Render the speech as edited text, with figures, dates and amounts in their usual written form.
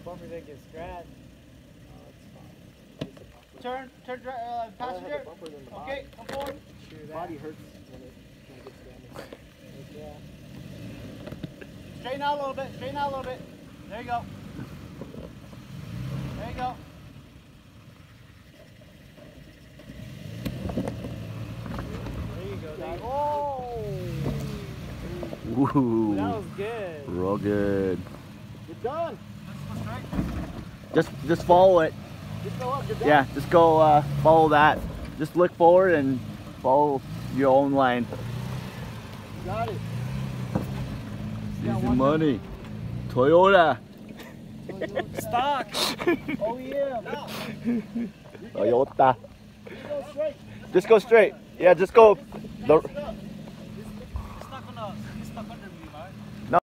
Bumper didn't get scratched. Turn, passenger. Okay, come forward. True Body that. hurts when it gets damaged. Yeah. Straighten out a little bit. Straighten out a little bit. There you go. There you go. There you go. There you go. Oh! Woo. That was good. Real good. You're done. Just follow it. Just go up. You're done. Yeah, just go follow that. Just look forward and follow your own line. You got it. Easy money. Toyota. Stock. Oh yeah. Toyota. You go straight. Just go straight. Yeah, just go. The, He's stuck under me, right?